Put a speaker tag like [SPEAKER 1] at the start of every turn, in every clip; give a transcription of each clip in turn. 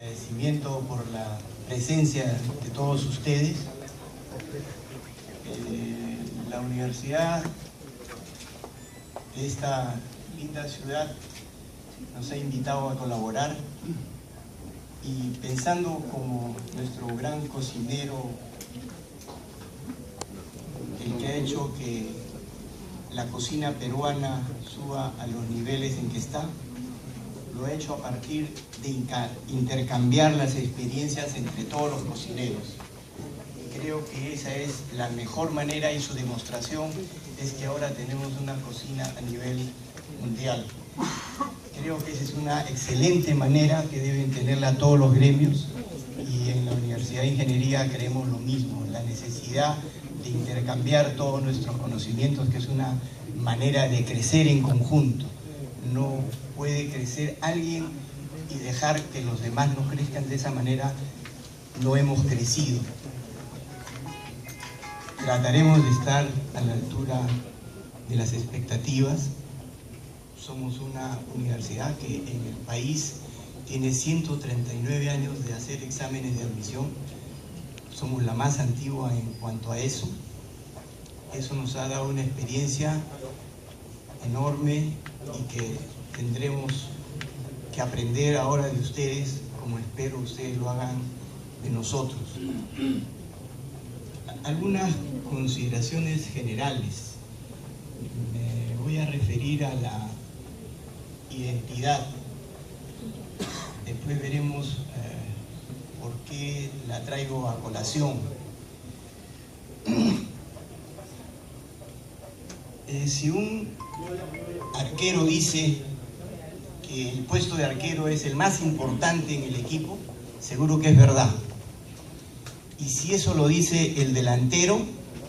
[SPEAKER 1] Agradecimiento por la presencia de todos ustedes. La universidad de esta linda ciudad nos ha invitado a colaborar y pensando como nuestro gran cocinero, el que ha hecho que la cocina peruana suba a los niveles en que está, lo ha hecho a partir de intercambiar las experiencias entre todos los cocineros. Y creo que esa es la mejor manera, y su demostración es que ahora tenemos una cocina a nivel mundial. Creo que esa es una excelente manera que deben tenerla todos los gremios, y en la Universidad de Ingeniería creemos lo mismo, la necesidad de intercambiar todos nuestros conocimientos, que es una manera de crecer en conjunto. No puede crecer alguien y dejar que los demás no crezcan. De esa manera no hemos crecido. Trataremos de estar a la altura de las expectativas. Somos una universidad que en el país tiene 139 años de hacer exámenes de admisión. Somos la más antigua en cuanto a eso. Eso nos ha dado una experiencia enorme y que tendremos que aprender ahora de ustedes, como espero ustedes lo hagan de nosotros. Algunas consideraciones generales. Me voy a referir a la identidad. Después veremos por qué la traigo a colación. Si un arquero dice que el puesto de arquero es el más importante en el equipo, seguro que es verdad. Y si eso lo dice el delantero,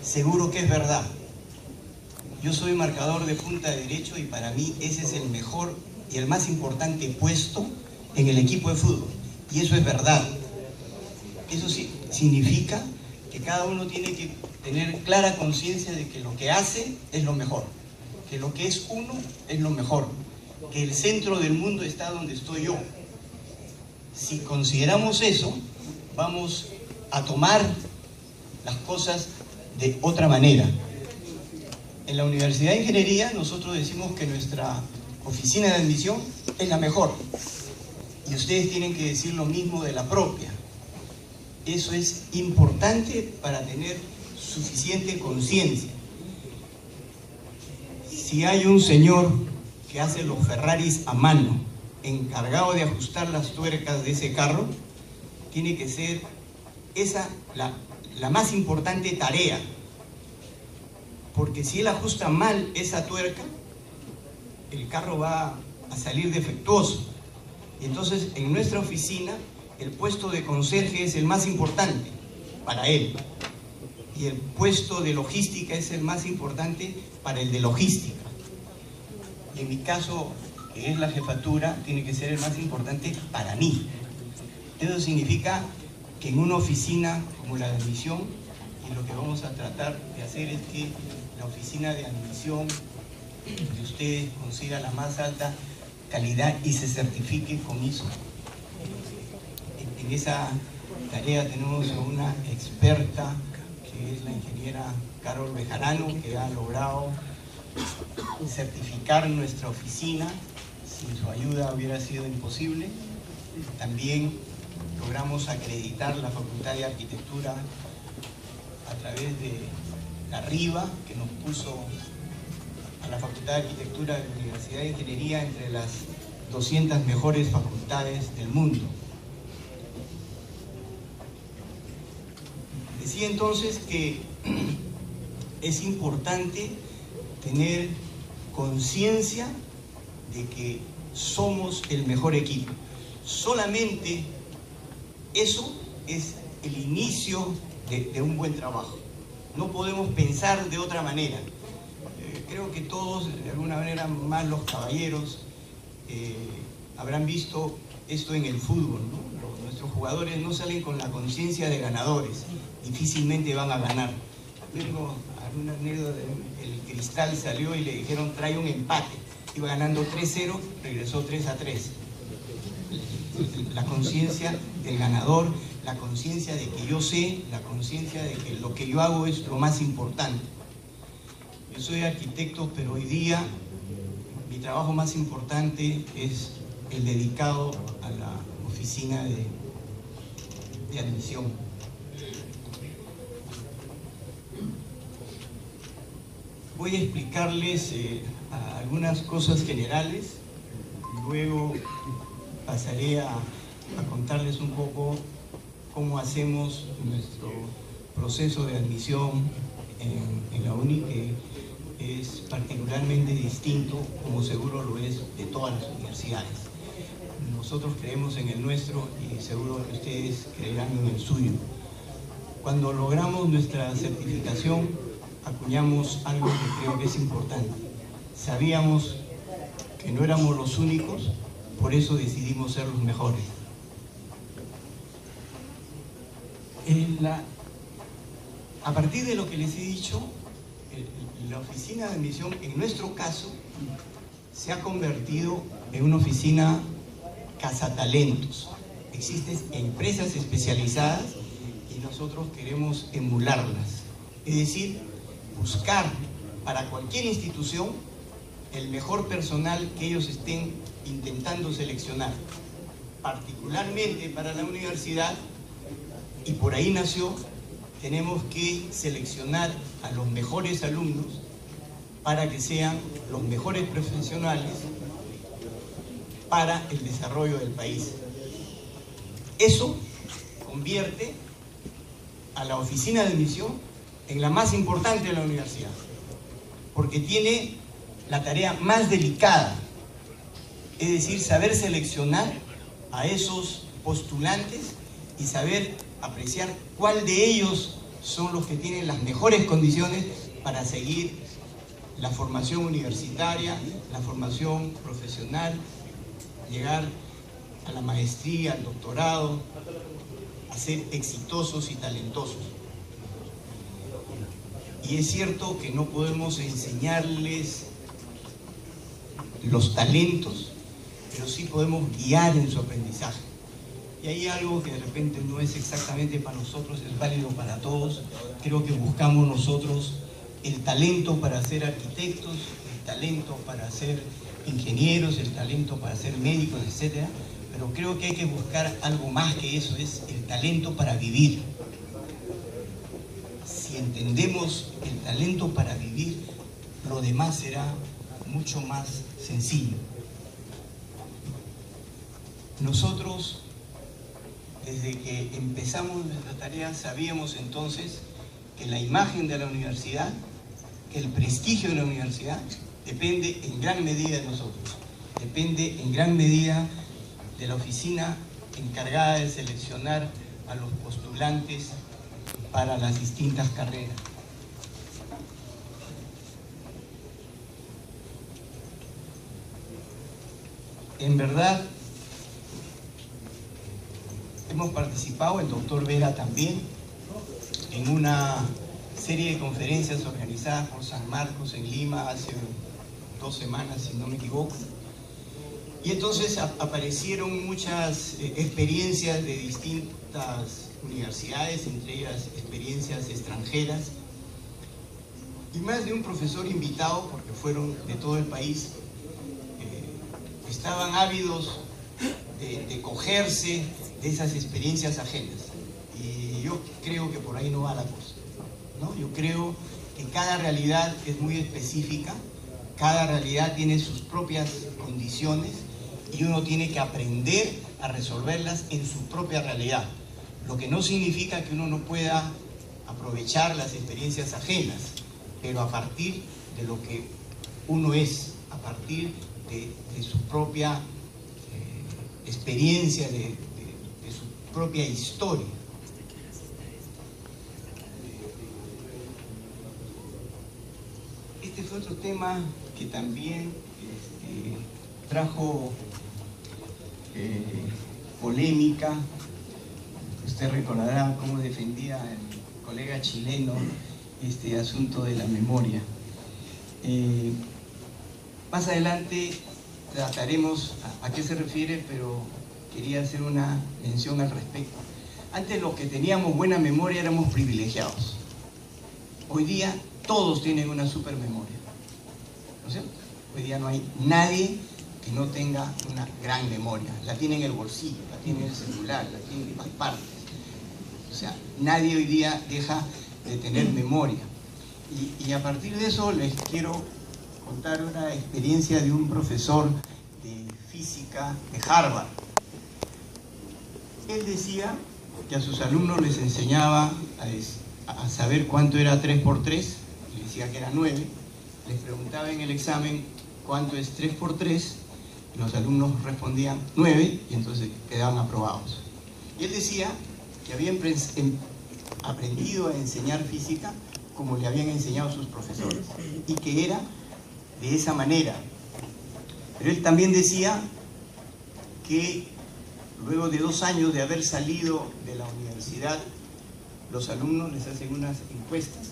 [SPEAKER 1] seguro que es verdad. Yo soy marcador de punta de derecho y para mí ese es el mejor y el más importante puesto en el equipo de fútbol. Y eso es verdad. Eso sí significa que cada uno tiene que tener clara conciencia de que lo que hace es lo mejor, que lo que es uno es lo mejor, que el centro del mundo está donde estoy yo. Si consideramos eso, vamos a tomar las cosas de otra manera. En la Universidad de Ingeniería nosotros decimos que nuestra oficina de admisión es la mejor, y ustedes tienen que decir lo mismo de la propia. Eso es importante para tener suficiente conciencia. Si hay un señor que hace los Ferraris a mano, encargado de ajustar las tuercas de ese carro, tiene que ser esa la más importante tarea. Porque si él ajusta mal esa tuerca, el carro va a salir defectuoso. Y entonces en nuestra oficina el puesto de conserje es el más importante para él. Y el puesto de logística es el más importante para el de logística. Y en mi caso, que es la jefatura, tiene que ser el más importante para mí. Eso significa que en una oficina como la de admisión, y lo que vamos a tratar de hacer es que la oficina de admisión de ustedes consiga la más alta calidad y se certifique con ISO. En esa tarea tenemos a una experta, que es la ingeniera Carol Bejarano, que ha logrado certificar nuestra oficina. Sin su ayuda hubiera sido imposible. También logramos acreditar la Facultad de Arquitectura a través de la RIVA, que nos puso a la Facultad de Arquitectura de la Universidad de Ingeniería entre las 200 mejores facultades del mundo. Decía entonces que es importante tener conciencia de que somos el mejor equipo. Solamente eso es el inicio de un buen trabajo. No podemos pensar de otra manera. Creo que todos, de alguna manera, más los caballeros, habrán visto esto en el fútbol, ¿no? Nuestros jugadores no salen con la conciencia de ganadores, difícilmente van a ganar. Tengo alguna anécdota, el Cristal salió y le dijeron trae un empate, iba ganando 3-0, regresó 3-3. la conciencia del ganador, la conciencia de que yo sé, la conciencia de que lo que yo hago es lo más importante. Yo soy arquitecto, pero hoy día mi trabajo más importante es el dedicado a la oficina de admisión. Voy a explicarles algunas cosas generales, luego pasaré a contarles un poco cómo hacemos nuestro proceso de admisión en la UNI, que es particularmente distinto, como seguro lo es de todas las universidades. Nosotros creemos en el nuestro y seguro que ustedes creerán en el suyo. Cuando logramos nuestra certificación, acuñamos algo que creo que es importante. Sabíamos que no éramos los únicos, por eso decidimos ser los mejores. A partir de lo que les he dicho, la oficina de admisión, en nuestro caso, se ha convertido en una oficina cazatalentos. Existen empresas especializadas y nosotros queremos emularlas. Es decir, buscar para cualquier institución el mejor personal que ellos estén intentando seleccionar, particularmente para la universidad, y por ahí nació, tenemos que seleccionar a los mejores alumnos para que sean los mejores profesionales para el desarrollo del país. Eso convierte a la oficina de admisión en la más importante de la universidad, porque tiene la tarea más delicada, es decir, saber seleccionar a esos postulantes y saber apreciar cuál de ellos son los que tienen las mejores condiciones para seguir la formación universitaria, la formación profesional, llegar a la maestría, al doctorado, a ser exitosos y talentosos. Y es cierto que no podemos enseñarles los talentos, pero sí podemos guiar en su aprendizaje. Y hay algo que de repente no es exactamente para nosotros, es válido para todos. Creo que buscamos nosotros el talento para ser arquitectos, el talento para ser ingenieros, el talento para ser médicos, etc. Pero creo que hay que buscar algo más que eso, es el talento para vivir. Si entendemos el talento para vivir, lo demás será mucho más sencillo. Nosotros, desde que empezamos nuestra tarea, sabíamos entonces que la imagen de la universidad, que el prestigio de la universidad, depende en gran medida de nosotros. Depende en gran medida de la oficina encargada de seleccionar a los postulantes para las distintas carreras. En verdad, hemos participado, el doctor Vera también, en una serie de conferencias organizadas por San Marcos en Lima hace 2 semanas, si no me equivoco. Y entonces aparecieron muchas experiencias de distintas universidades, entre ellas experiencias extranjeras. Y más de un profesor invitado, porque fueron de todo el país, estaban ávidos de cogerse de esas experiencias ajenas. Y yo creo que por ahí no va la cosa, ¿no? Yo creo que cada realidad es muy específica, cada realidad tiene sus propias condiciones y uno tiene que aprender a resolverlas en su propia realidad. Lo que no significa que uno no pueda aprovechar las experiencias ajenas, pero a partir de lo que uno es, a partir de su propia experiencia, de su propia historia. Este fue otro tema que también trajo polémica. Usted recordará cómo defendía el colega chileno este asunto de la memoria. Más adelante trataremos a qué se refiere, pero quería hacer una mención al respecto. Antes los que teníamos buena memoria éramos privilegiados. Hoy día todos tienen una supermemoria, ¿no es cierto? Hoy día no hay nadie que no tenga una gran memoria. La tiene en el bolsillo, la tiene en el celular, la tiene en todas partes. O sea, nadie hoy día deja de tener memoria. Y a partir de eso les quiero contar una experiencia de un profesor de física de Harvard. Él decía que a sus alumnos les enseñaba a saber cuánto era 3 por 3, y decía que era 9. Les preguntaba en el examen cuánto es 3 por 3, y los alumnos respondían 9, y entonces quedaban aprobados. Y él decía que habían aprendido a enseñar física como le habían enseñado sus profesores, y que era de esa manera. Pero él también decía que luego de 2 años de haber salido de la universidad, los alumnos les hacen unas encuestas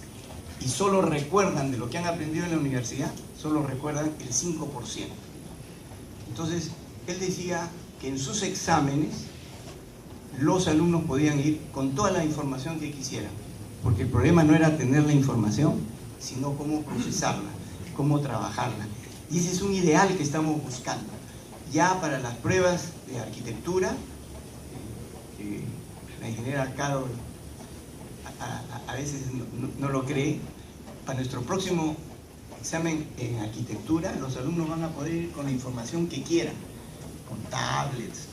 [SPEAKER 1] y solo recuerdan de lo que han aprendido en la universidad, solo recuerdan el 5%. Entonces, él decía que en sus exámenes los alumnos podían ir con toda la información que quisieran, porque el problema no era tener la información, sino cómo procesarla, cómo trabajarla. Y ese es un ideal que estamos buscando. Ya para las pruebas de arquitectura, la ingeniera Caro a veces no lo cree, para nuestro próximo examen en arquitectura, los alumnos van a poder ir con la información que quieran, con tablets,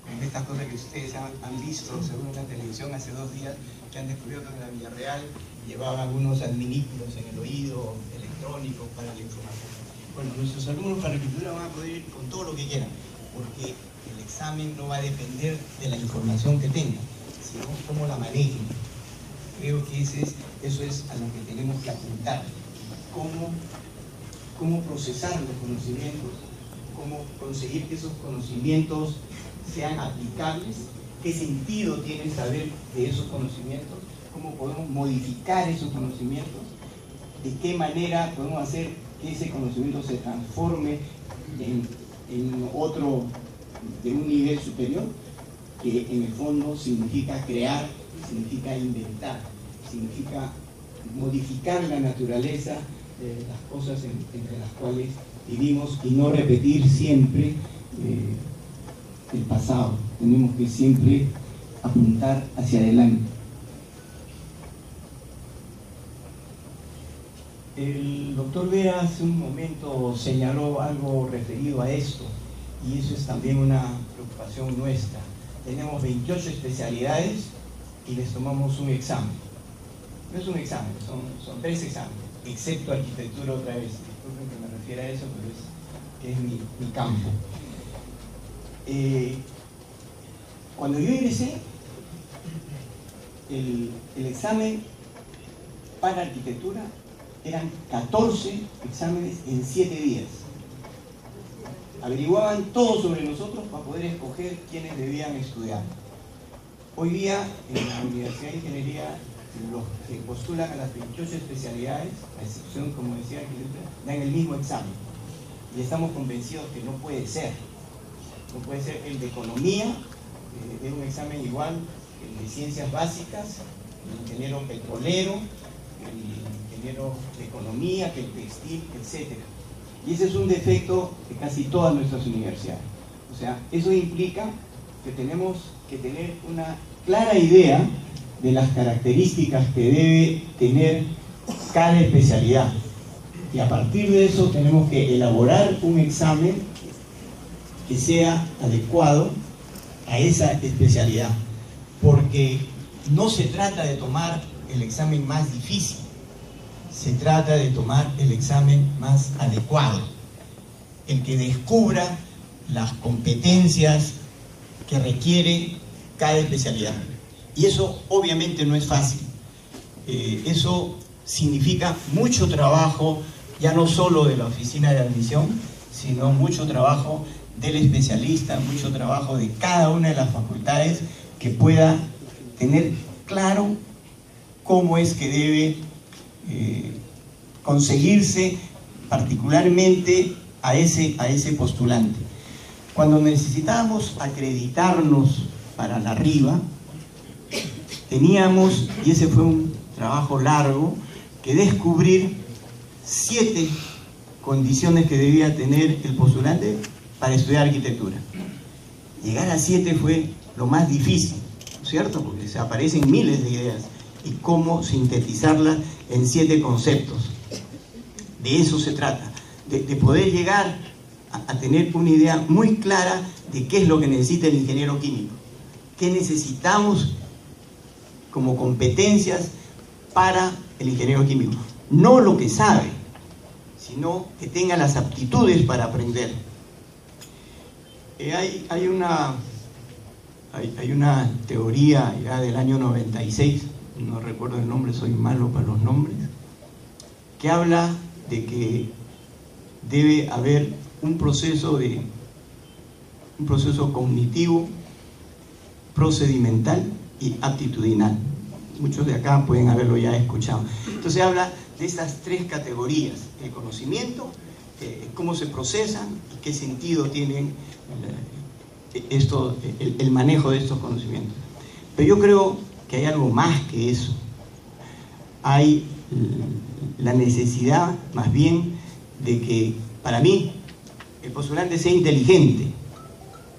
[SPEAKER 1] con estas cosas que ustedes han visto según la televisión hace 2 días, que han descubierto que en la Villarreal llevaban algunos adminículos en el oído, electrónicos para la información. Bueno, nuestros alumnos para arquitectura van a poder ir con todo lo que quieran, porque el examen no va a depender de la información que tengan, sino cómo la manejen. Creo que eso es a lo que tenemos que apuntar. Cómo procesar los conocimientos, cómo conseguir que esos conocimientos sean aplicables, qué sentido tiene saber de esos conocimientos, cómo podemos modificar esos conocimientos, de qué manera podemos hacer que ese conocimiento se transforme en otro, de un nivel superior, que en el fondo significa crear, significa inventar, significa modificar la naturaleza de las cosas entre las cuales vivimos y no repetir siempre el pasado. Tenemos que siempre apuntar hacia adelante. El doctor Vera hace un momento señaló algo referido a esto, y eso es también una preocupación nuestra. Tenemos 28 especialidades y les tomamos un examen. No es un examen, son 3 exámenes, excepto arquitectura otra vez. Disculpen que me refiera a eso, pero es mi campo. Cuando yo ingresé, el examen para arquitectura eran 14 exámenes en 7 días. Averiguaban todo sobre nosotros para poder escoger quiénes debían estudiar. Hoy día, en la Universidad de Ingeniería, los que postulan a las 28 especialidades, a excepción, como decía, dan el mismo examen. Y estamos convencidos que no puede ser. No puede ser. El de economía es un examen igual que el de ciencias básicas, el ingeniero petrolero, el ingeniero de economía, que el textil, etc. Y ese es un defecto de casi todas nuestras universidades. O sea, eso implica que tenemos que tener una clara idea de las características que debe tener cada especialidad. Y a partir de eso tenemos que elaborar un examen que sea adecuado a esa especialidad. Porque no se trata de tomar el examen más difícil, se trata de tomar el examen más adecuado, el que descubra las competencias que requiere cada especialidad. Y eso obviamente no es fácil. Eso significa mucho trabajo, ya no solo de la oficina de admisión, sino mucho trabajo del especialista, mucho trabajo de cada una de las facultades que pueda tener claro cómo es que debe conseguirse particularmente a ese postulante. Cuando necesitábamos acreditarnos para la RIVA, teníamos, y ese fue un trabajo largo, que descubrir 7 condiciones que debía tener el postulante para estudiar arquitectura. Llegar a 7 fue lo más difícil, ¿cierto? Porque se aparecen miles de ideas y cómo sintetizarlas en 7 conceptos. De eso se trata, de poder llegar a tener una idea muy clara de qué es lo que necesita el ingeniero químico, qué necesitamos como competencias para el ingeniero químico. No lo que sabe, sino que tenga las aptitudes para aprender. Hay una teoría ya del año 96, no recuerdo el nombre, soy malo para los nombres, que habla de que debe haber un proceso cognitivo, procedimental y aptitudinal. Muchos de acá pueden haberlo ya escuchado. Entonces habla de estas 3 categorías: el conocimiento, cómo se procesan y qué sentido tienen el manejo de estos conocimientos. Pero yo creo que hay algo más que eso. Hay la necesidad, más bien, de que, para mí, el postulante sea inteligente,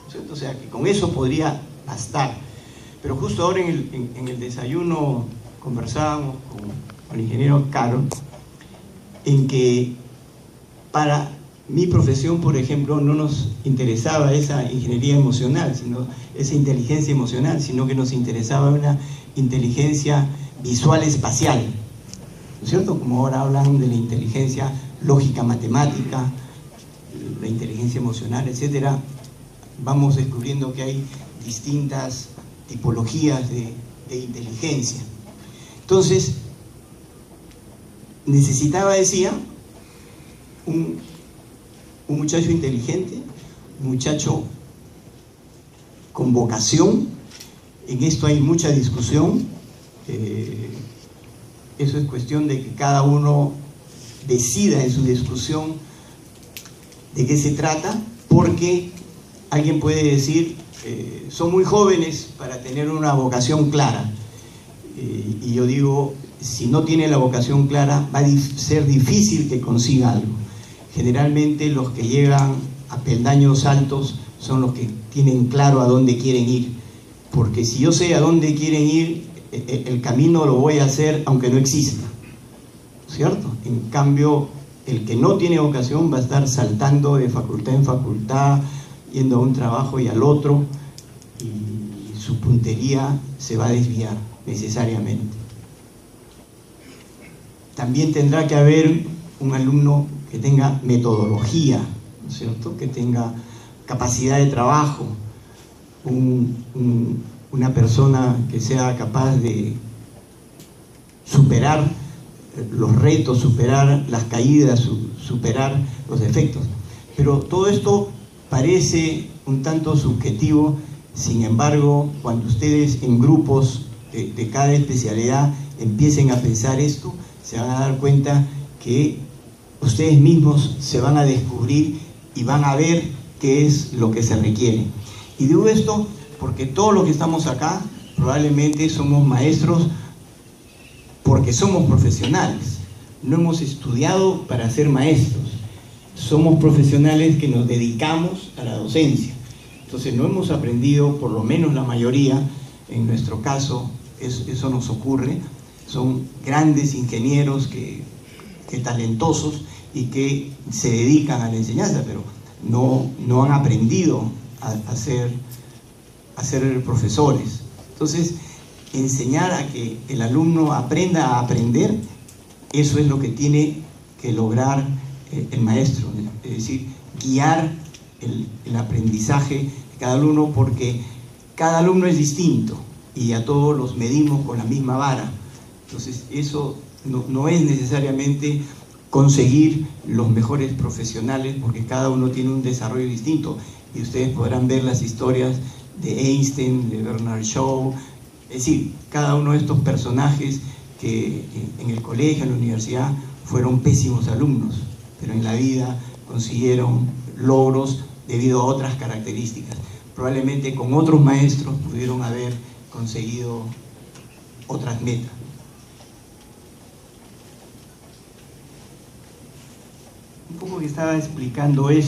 [SPEAKER 1] ¿cierto? O sea, que con eso podría bastar. Pero justo ahora en el desayuno conversábamos con el ingeniero Caro, en que para mi profesión, por ejemplo, no nos interesaba esa ingeniería emocional, sino esa inteligencia emocional, sino que nos interesaba una inteligencia visual espacial, ¿no es cierto? Como ahora hablan de la inteligencia lógica matemática, la inteligencia emocional, etcétera. Vamos descubriendo que hay distintas tipologías de inteligencia. Entonces, necesitaba, decía, un muchacho inteligente, un muchacho con vocación. En esto hay mucha discusión. Eso es cuestión de que cada uno decida en su discusión de qué se trata, porque alguien puede decir, son muy jóvenes para tener una vocación clara. Y yo digo, si no tiene la vocación clara, va a ser difícil que consiga algo. Generalmente los que llegan a peldaños altos son los que tienen claro a dónde quieren ir. Porque si yo sé a dónde quieren ir, el camino lo voy a hacer aunque no exista, ¿cierto? En cambio, el que no tiene vocación va a estar saltando de facultad en facultad, yendo a un trabajo y al otro, y su puntería se va a desviar necesariamente. También tendrá que haber un alumno que tenga metodología, ¿no es cierto? Que tenga capacidad de trabajo, una persona que sea capaz de superar los retos, superar las caídas, superar los defectos. Pero todo esto parece un tanto subjetivo. Sin embargo, cuando ustedes en grupos de cada especialidad empiecen a pensar esto, se van a dar cuenta que ustedes mismos se van a descubrir y van a ver qué es lo que se requiere. Y digo esto porque todos los que estamos acá probablemente somos maestros porque somos profesionales. No hemos estudiado para ser maestros. Somos profesionales que nos dedicamos a la docencia. Entonces no hemos aprendido, por lo menos la mayoría, en nuestro caso, eso nos ocurre. Son grandes ingenieros que talentosos y que se dedican a la enseñanza, pero no han aprendido a ser profesores. Entonces, enseñar a que el alumno aprenda a aprender, eso es lo que tiene que lograr el maestro, es decir, guiar el aprendizaje de cada alumno, porque cada alumno es distinto y a todos los medimos con la misma vara. Entonces, eso no es necesariamente conseguir los mejores profesionales, porque cada uno tiene un desarrollo distinto, y ustedes podrán ver las historias de Einstein, de Bernard Shaw, es decir, cada uno de estos personajes que en el colegio, en la universidad, fueron pésimos alumnos, pero en la vida consiguieron logros debido a otras características. Probablemente con otros maestros pudieron haber conseguido otras metas. Un poco que estaba explicando eso.